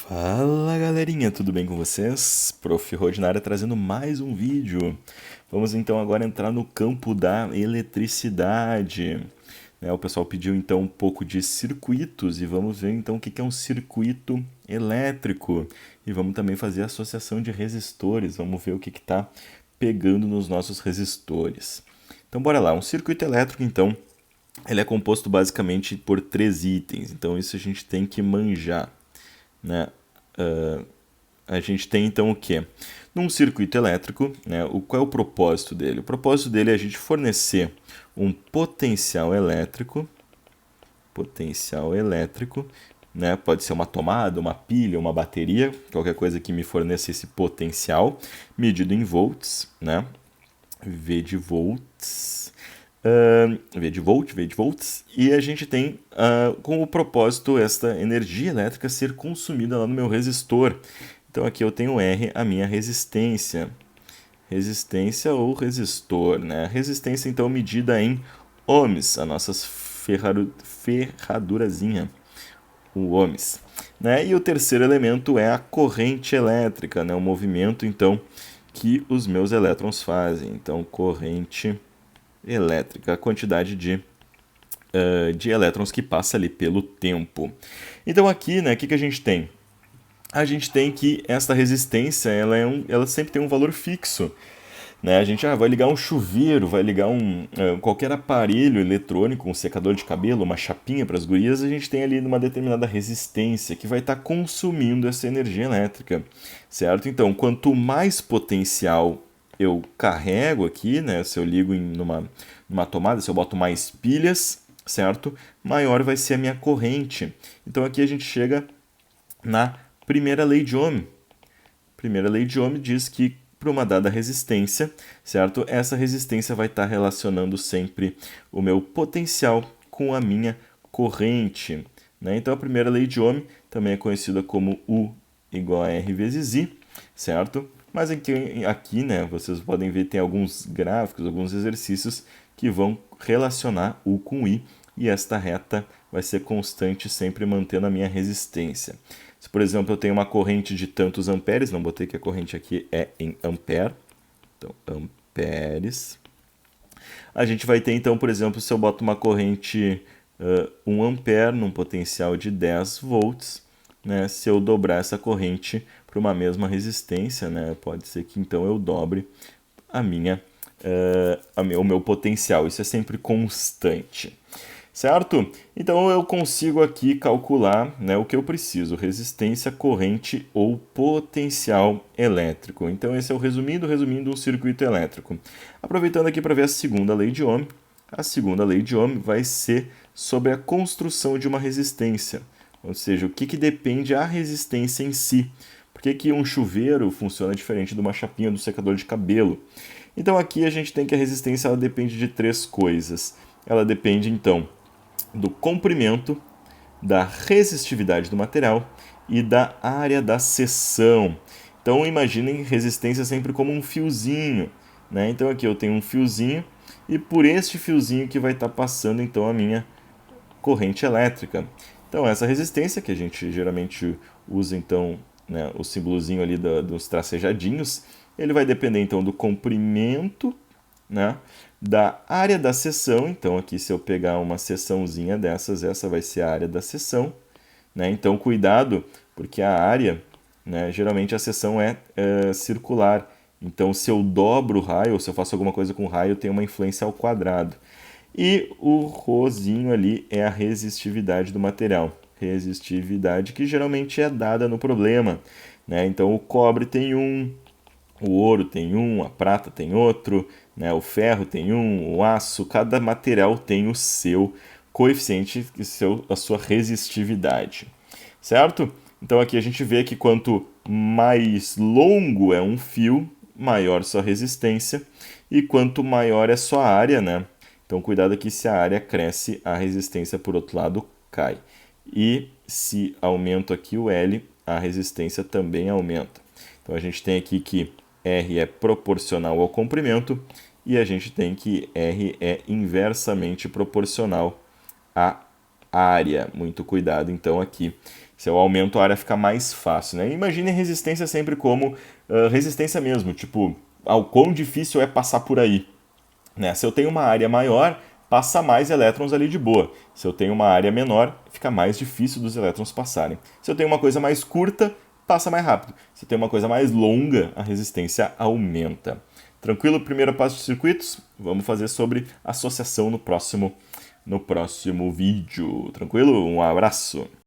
Fala galerinha, tudo bem com vocês? Prof. Rod na área trazendo mais um vídeo. Vamos então agora entrar no campo da eletricidade. O pessoal pediu então um pouco de circuitos e vamos ver então o que é um circuito elétrico. E vamos também fazer a associação de resistores, vamos ver o que está pegando nos nossos resistores. Então bora lá, um circuito elétrico então, ele é composto basicamente por três itens, então isso a gente tem que manjar, né? A gente tem então o que? Num circuito elétrico, né, qual é o propósito dele? O propósito dele é a gente fornecer um potencial elétrico, né, pode ser uma tomada, uma pilha, uma bateria, qualquer coisa que me forneça esse potencial, medido em volts, né, V de volts, V de volts, e a gente tem com o propósito esta energia elétrica ser consumida lá no meu resistor. Então aqui eu tenho R, a minha resistência. Resistência ou resistor, né? Resistência então medida em ohms, a nossa ferradurazinha, o ohms. Né? E o terceiro elemento é a corrente elétrica, né? O movimento então que os meus elétrons fazem. Então corrente elétrica, a quantidade de elétrons que passa ali pelo tempo. Então aqui, né, o que a gente tem? A gente tem que esta resistência, ela sempre tem um valor fixo. Né? A gente vai ligar um chuveiro, vai ligar qualquer aparelho eletrônico, um secador de cabelo, uma chapinha para as gurias, a gente tem ali uma determinada resistência que vai estar consumindo essa energia elétrica, certo? Então, quanto mais potencial eu carrego aqui, né? Se eu ligo numa tomada, se eu boto mais pilhas, certo? Maior vai ser a minha corrente. Então aqui a gente chega na primeira lei de Ohm. Primeira lei de Ohm diz que para uma dada resistência, certo? Essa resistência vai estar relacionando sempre o meu potencial com a minha corrente, né? Então a primeira lei de Ohm também é conhecida como U igual a R vezes I, certo? Mas aqui, né, vocês podem ver, tem alguns gráficos, alguns exercícios que vão relacionar U com I, e esta reta vai ser constante, sempre mantendo a minha resistência. Se, por exemplo, eu tenho uma corrente de tantos amperes, não botei que a corrente aqui é em ampere, então amperes. A gente vai ter, então, por exemplo, se eu boto uma corrente 1 ampere num potencial de 10 volts, né, se eu dobrar essa corrente para uma mesma resistência, né, pode ser que então eu dobre o meu potencial. Isso é sempre constante. Certo? Então eu consigo aqui calcular, né, o que eu preciso: resistência, corrente ou potencial elétrico. Então esse é o resumindo um circuito elétrico. Aproveitando aqui para ver a segunda lei de Ohm. A segunda lei de Ohm vai ser sobre a construção de uma resistência. Ou seja, o que depende a resistência em si. Por que um chuveiro funciona diferente de uma chapinha do secador de cabelo? Então aqui a gente tem que a resistência ela depende de três coisas. Ela depende então do comprimento, da resistividade do material e da área da seção. Então imaginem resistência sempre como um fiozinho, né? Então aqui eu tenho um fiozinho e por este fiozinho que vai estar passando então a minha corrente elétrica. Então essa resistência que a gente geralmente usa então, né, o símbolozinho ali dos tracejadinhos, ele vai depender então do comprimento, né, da área da seção. Então aqui se eu pegar uma seçãozinha dessas, essa vai ser a área da seção, né? Então cuidado, porque a área, né, geralmente a seção é circular. Então se eu dobro o raio, ou se eu faço alguma coisa com o raio, tem uma influência ao quadrado. E o rosinho ali é a resistividade do material. Resistividade que geralmente é dada no problema, né? Então o cobre tem um, o ouro tem um, a prata tem outro, né? O ferro tem um, o aço, cada material tem o seu coeficiente, a sua resistividade, certo? Então aqui a gente vê que quanto mais longo é um fio, maior sua resistência, e quanto maior é sua área, né? Então cuidado aqui, se a área cresce, a resistência por outro lado cai. E se aumento aqui o L, a resistência também aumenta. Então a gente tem aqui que R é proporcional ao comprimento e a gente tem que R é inversamente proporcional à área. Muito cuidado, então, aqui. Se eu aumento a área, fica mais fácil, né? Imagine resistência sempre como resistência mesmo, tipo, ao quão difícil é passar por aí, né? Se eu tenho uma área maior, passa mais elétrons ali de boa. Se eu tenho uma área menor, fica mais difícil dos elétrons passarem. Se eu tenho uma coisa mais curta, passa mais rápido. Se eu tenho uma coisa mais longa, a resistência aumenta. Tranquilo? Primeira parte de circuitos? Vamos fazer sobre associação no próximo vídeo. Tranquilo? Um abraço!